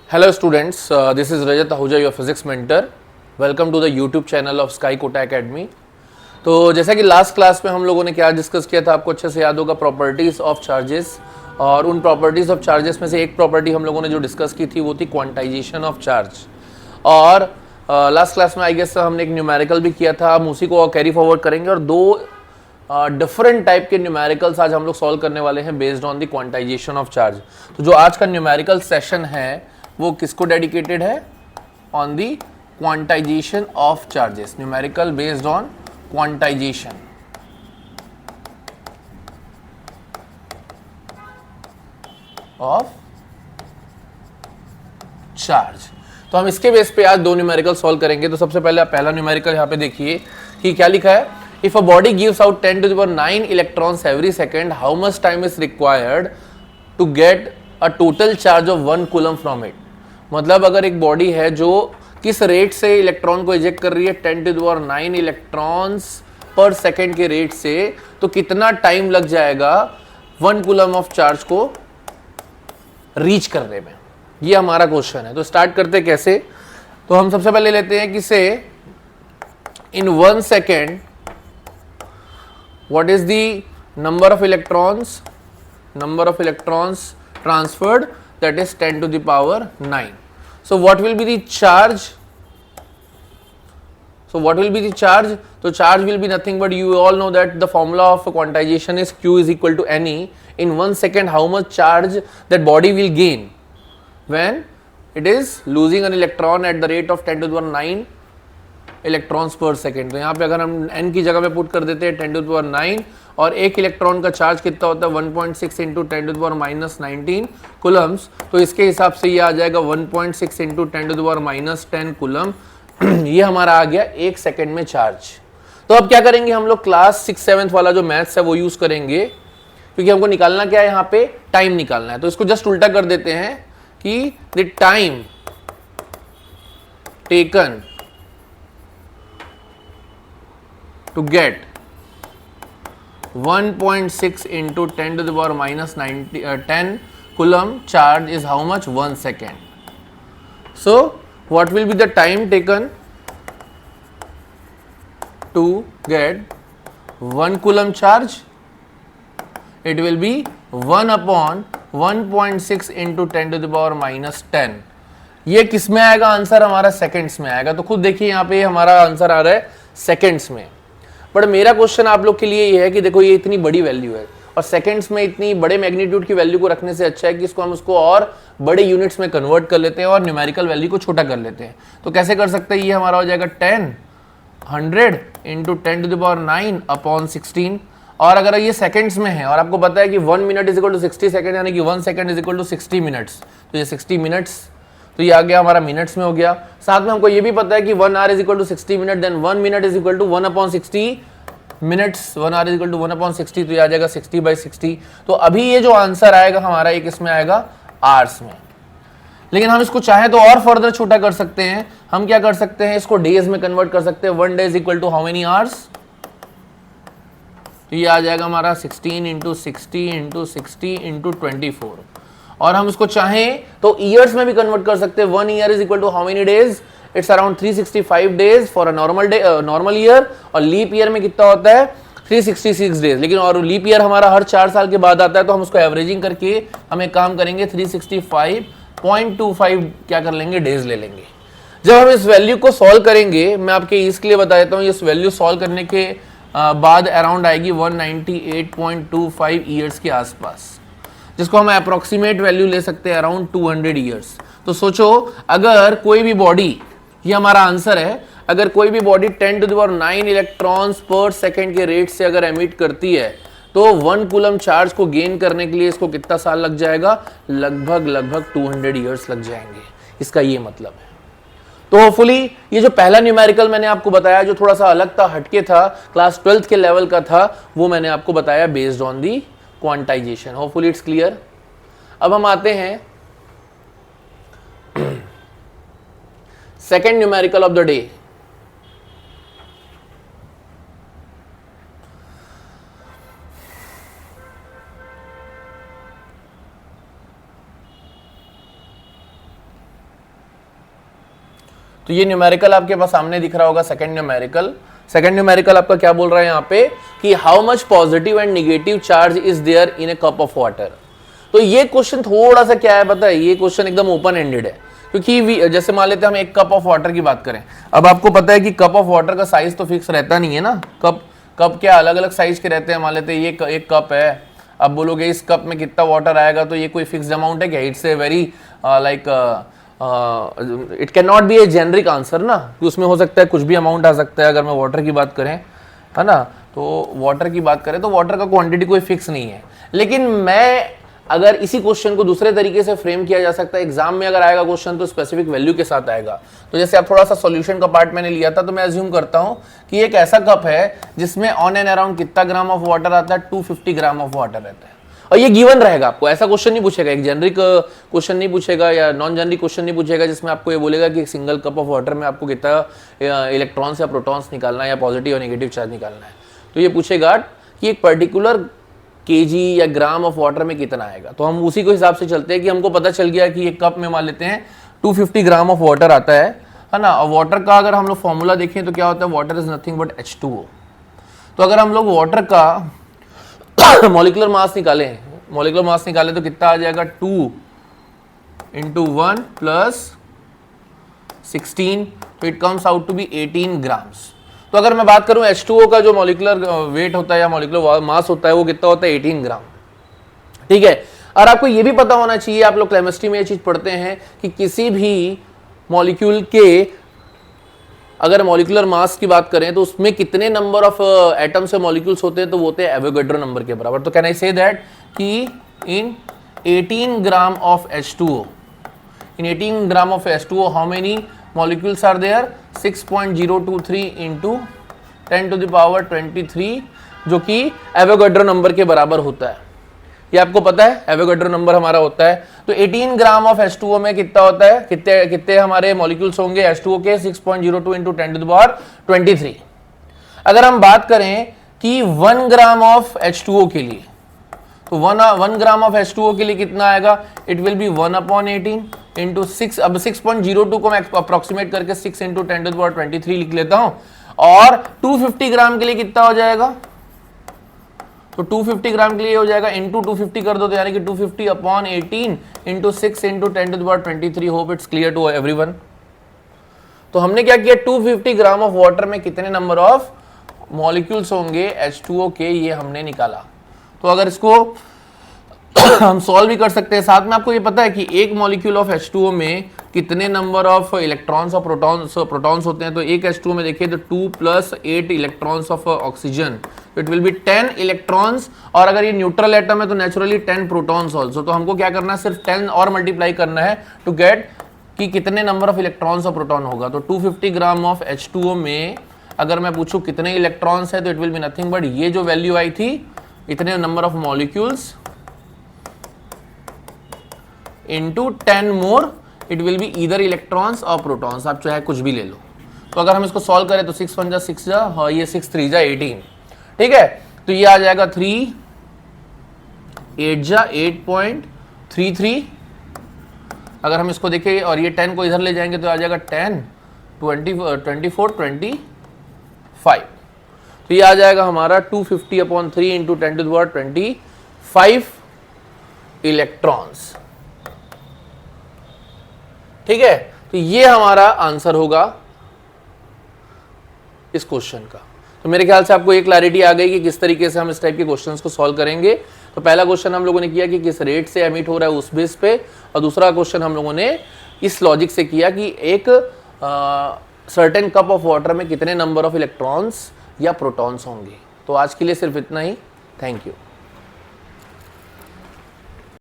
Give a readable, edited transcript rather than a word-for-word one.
Hello students, this is Rajat Ahuja, your physics mentor. Welcome to the YouTube channel of Sky Kota Academy. तो जैसा कि last class में हम लोगों ने क्या डिस्कस किया था, आपको अच्छे से याद होगा, प्रॉपर्टीज़ ऑफ चार्जेस। और उन प्रॉपर्टीज़ ऑफ चार्जेस में से एक प्रॉपर्टी हम लोगों ने जो डिस्कस की थी वो थी क्वांटाइजेशन ऑफ चार्ज। और लास्ट क्लास में आई गेस हमने एक न्यूमेरिकल भी किया था, हम उसी को कैरी फॉरवर्ड करेंगे और दो डिफरेंट टाइप के न्यूमेरिकल्स आज हम लोग सॉल्व करने वाले हैं based on the quantization of charge. तो जो आज का न्यूमेरिकल सेशन है वो किसको डेडिकेटेड है? On the quantization of charges, numerical based on quantization of charge. तो हम इसके बेस पे आज दो न्यूमेरिकल सॉल्व करेंगे। तो सबसे पहले आप पहला न्यूमेरिकल यहाँ पे देखिए कि क्या लिखा है। If a body gives out 10 to the power 9 electrons every second, how much time is required to get a total charge of 1 coulomb from it. मतलब अगर एक बॉडी है जो किस रेट से इलेक्ट्रॉन को इजेक्ट कर रही है, 10 to the power 9 इलेक्ट्रॉन्स पर सेकेंड के रेट से, तो कितना टाइम लग जाएगा 1 कूलम ऑफ चार्ज को रीच करने में, ये हमारा क्वेश्चन है। तो स्टार्ट करते कैसे, तो हम सबसे पहले लेते हैं कि से इन 1 second what is the number of electrons transferred, that is 10 to the power 9. So what will be the charge? So charge will be nothing but, you all know that the formula of quantization is Q is equal to Ne. In 1 second how much charge that body will gain when it is losing an electron at the rate of 10 to the power 9 electrons पर second. तो यहाँ पे अगर हम n की जगह पे put कर देते हैं 10 to the power 9 और एक इलेक्ट्रॉन का चार्ज कितना होता है 1.6 into 10 to the power minus 19 Coulomb's, तो इसके हिसाब से ये आ जाएगा 1.6 into 10 to the power minus 10 coulomb. ये हमारा आ गया 1 सेकेंड में चार्ज। तो अब क्या करेंगे हम लोग, क्लास 6-7 वाला जो मैथ्स है वो यूज करेंगे, क्योंकि हमको निकालना क्या है, यहाँ पे टाइम निकालना है। तो इसको जस्ट उल्टा कर देते हैं कि the time taken to get 1.6 into 10 to the power minus 10 coulomb charge is how much? 1 second. So what will be the time taken to get 1 coulomb charge? It will be 1 upon 1.6 into 10 to the power minus 10. ये किस में आएगा answer? हमारा seconds में आएगा। तो खुद देखिए यहाँ पे हमारा आंसर आ रहा है सेकेंड्स में। बट मेरा क्वेश्चन आप लोग के लिए ये है कि देखो ये इतनी बड़ी वैल्यू है और सेकंड्स में इतनी बड़े मैग्नीट्यूड की वैल्यू को रखने से अच्छा है कि इसको हम उसको और बड़े यूनिट्स में कन्वर्ट कर लेते हैं और न्यूमेरिकल वैल्यू को छोटा कर लेते हैं। तो कैसे कर सकते हैं, ये हमारा हो जाएगा 100 into 10 to the power 9 upon 16। और अगर ये सेकंड्स में है और आपको पता है कि 1 minute is equal to 60 second, यानी कि 1 second is equal to 60 minutes, तो ये 60 मिनट्स, तो ये आ गया हमारा मिनट्स में हो गया। साथ में हमको ये भी पता है कि 1 hour is equal to 60 minute, then 1 minute is equal to 1 upon 60 minutes, 1 hour is equal to 1 upon 60, तो ये आ जाएगा 60/60। तो अभी ये जो आंसर आएगा हमारा, ये किसमें आएगा? आवर्स में। लेकिन हम इसको चाहे तो और फर्दर छोटा कर सकते हैं। हम क्या कर सकते हैं, इसको डेज में कन्वर्ट कर सकते हैं। 1 day is equal to how many hours? तो ये आ जाएगा हमारा 16 इंटू 60 इंटू 60 इंटू 24। और हम इसको चाहें तो ईयर्स में भी कन्वर्ट कर सकते हैं। 1 year is equal to how many days? It's around 365 days for a normal year. और लीप ईयर में कितना होता है? 366 डेज। लेकिन और लीप ईयर हमारा हर 4 साल के बाद आता है, तो हम उसको एवरेजिंग करके हम एक काम करेंगे, 365.25 क्या कर लेंगे, डेज ले लेंगे। जब हम इस वैल्यू को सॉल्व करेंगे, मैं आपके इसके लिए बता देता हूँ, इस वैल्यू सॉल्व करने के बाद अराउंड आएगी 198.25 ईयर्स के आसपास, जिसको हम अप्रोक्सीमेट वैल्यू ले सकते हैं अराउंड 200 ईयर्स। तो सोचो अगर कोई भी बॉडी, ये हमारा आंसर है, अगर कोई भी body 10 to the power 9 electrons पर सेकेंड के रेट से अगर एमिट करती है, तो 1 कूलम चार्ज को गेन करने के लिए इसको कितना साल लग जाएगा? लगभग 200 ईयर्स लग जाएंगे। इसका ये मतलब है। तो होपफुली ये जो पहला न्यूमेरिकल मैंने आपको बताया, जो थोड़ा सा अलग था, हटके था, क्लास 12th के लेवल का था, वो मैंने आपको बताया based on the quantization. Hopefully it's clear. अब हम आते हैं second numerical of the day. तो ये न्यूमेरिकल आपके पास सामने दिख रहा होगा, सेकंड न्यूमेरिकल आपका क्या बोल रहा है यहाँ पे कि how much positive and negative charge is there in a cup of water. तो ये क्वेश्चन थोड़ा सा क्या है पता है, ये क्वेश्चन एकदम ओपन एंडेड है, क्योंकि जैसे मान लेते हैं हम एक कप ऑफ वाटर की बात करें। अब आपको पता है कि कप ऑफ वाटर का साइज तो फिक्स रहता नहीं है ना, कप क्या अलग अलग साइज के रहते हैं। मान लेते हैं ये एक कप है, अब बोलोगे इस कप में कितना वाटर आएगा, तो ये कोई फिक्स अमाउंट है क्या? It's a very like it can not be A generic answer ना, कि उसमें हो सकता है कुछ भी अमाउंट आ सकता है। अगर मैं वाटर की बात करें, है ना, तो वाटर की बात करें तो वाटर का क्वांटिटी कोई फिक्स नहीं है। लेकिन मैं अगर इसी क्वेश्चन को दूसरे तरीके से फ्रेम किया जा सकता है, एग्जाम में अगर आएगा क्वेश्चन तो स्पेसिफिक वैल्यू के साथ आएगा। तो जैसे आप थोड़ा सा सॉल्यूशन का पार्ट मैंने लिया था, तो मैं अज्यूम करता हूं कि एक ऐसा कप है जिसमें ऑन एंड अराउंड कितना ग्राम ऑफ वाटर आता है, 250 ग्राम ऑफ वाटर रहता है, और ये गिवन रहेगा। आपको ऐसा क्वेश्चन नहीं पूछेगा, एक जेनरिक क्वेश्चन नहीं पूछेगा या नॉन जेनरिक क्वेश्चन नहीं पूछेगा जिसमें आपको ये बोलेगा कि एक सिंगल कप ऑफ वाटर में आपको कितना इलेक्ट्रॉन्स या प्रोटॉन्स निकालना है या पॉजिटिव और नेगेटिव चार्ज निकालना है। तो ये पूछेगा कि एक पर्टिकुलर केजी या ग्राम ऑफ वाटर में कितना आएगा। तो हम उसी को हिसाब से चलते हैं कि हमको पता चल गया कि एक कप में मान लेते हैं 250 ग्राम ऑफ वाटर आता है ना। और वाटर का अगर हम लोग फॉर्मूला देखें तो क्या होता है, water is nothing but H2O। तो अगर हम लोग वाटर का मॉलिक्यूलर मास निकालें तो कितना आ जाएगा, 2 × 1 + 16, तो it comes out to be 18 grams. तो अगर मैं बात करूं H2O का जो मॉलिक्यूलर वेट होता है या मॉलिक्यूलर मास होता है वो कितना होता है, 18 ग्राम। ठीक है, और आपको ये भी पता होना चाहिए, आप लोग केमिस्ट्री में ये चीज पढ़ते हैं कि किसी भी मॉलिक्यूल के अगर मॉलिक्यूलर मास की बात करें तो उसमें कितने नंबर ऑफ एटम्स या मॉलिक्यूल्स होते हैं, तो वो होते हैं एवोगैड्रो नंबर के बराबर। तो कैन आई से दैट कि इन 18 gram of H2O, how many molecules are there, 6.023 into 10 to the power 23, जो कि एवोगैड्रो नंबर के बराबर होता है। ये आपको पता है एवोगैड्रो नंबर हमारा होता है। तो 18 ग्राम ऑफ H2O में कितना होता है, कितने हमारे मॉलिक्यूल्स होंगे H2O के, 6.02 into 10 to the power 23। अगर हम बात करें कि 1 ग्राम ऑफ H2O के लिए, तो 1 ग्राम ऑफ H2O के लिए कितना आएगा, इट विल बी 1/18 इंटू 6। अब 6.02 को मैं अप्रोक्सीमेट करके 6 × 10⁻23 लिख लेता हूं। और 250 ग्राम के लिए कितना हो जाएगा, तो 250 ग्राम के लिए हो जाएगा इंटू 250 कर दो, तो यानी कि 250/18 into 6 × 10⁻23। Hope it's clear to everyone. तो हमने क्या किया, 250 ग्राम ऑफ वाटर में कितने नंबर ऑफ मॉलिक्यूल्स होंगे H2O के, ये हमने निकाला। तो अगर इसको हम सॉल्व भी कर सकते हैं। साथ में आपको ये पता है कि एक मॉलिक्यूल ऑफ H2O में कितने नंबर ऑफ इलेक्ट्रॉन्स और प्रोटॉन्स होते हैं। तो एक H2O में देखिए तो 2 + 8 electrons of oxygen, it will be 10 electrons. और अगर ये न्यूट्रल एटम है तो नेचुरली 10 प्रोटॉन्स ऑल्सो। तो हमको क्या करना है, सिर्फ 10 और मल्टीप्लाई करना है टू गेट कि कितने नंबर ऑफ इलेक्ट्रॉन्स और प्रोटॉन होगा। तो 250 ग्राम ऑफ H2O में अगर मैं पूछूं कितने इलेक्ट्रॉन्स है, तो it will be nothing but ये जो वैल्यू आई थी, इतने number of molecules into 10 more, it will be either electrons or protons, आप चाहे कुछ भी ले लो। तो अगर हम इसको सॉल्व करें तो 6 × 1 = 6 हाँ, ये 6 × 3 = 18। ठीक है, तो ये आ जाएगा 3 8 = 8.33। अगर हम इसको देखें और ये 10 को इधर ले जाएंगे तो आ जाएगा 10 24 25। तो ये आ जाएगा हमारा 250/3 × 10⁻25 इलेक्ट्रॉन्स। ठीक है, तो ये हमारा आंसर होगा इस क्वेश्चन का। तो मेरे ख्याल से आपको एक क्लैरिटी आ गई कि किस तरीके से हम इस टाइप के क्वेश्चंस को सॉल्व करेंगे। तो पहला क्वेश्चन हम लोगों ने किया कि किस रेट से एमिट हो रहा है उस बेस पे, और दूसरा क्वेश्चन हम लोगों ने इस लॉजिक से किया कि एक सर्टेन कप ऑफ वाटर में कितने नंबर ऑफ इलेक्ट्रॉन्स या प्रोटॉन्स होंगे। तो आज के लिए सिर्फ इतना ही। Thank you.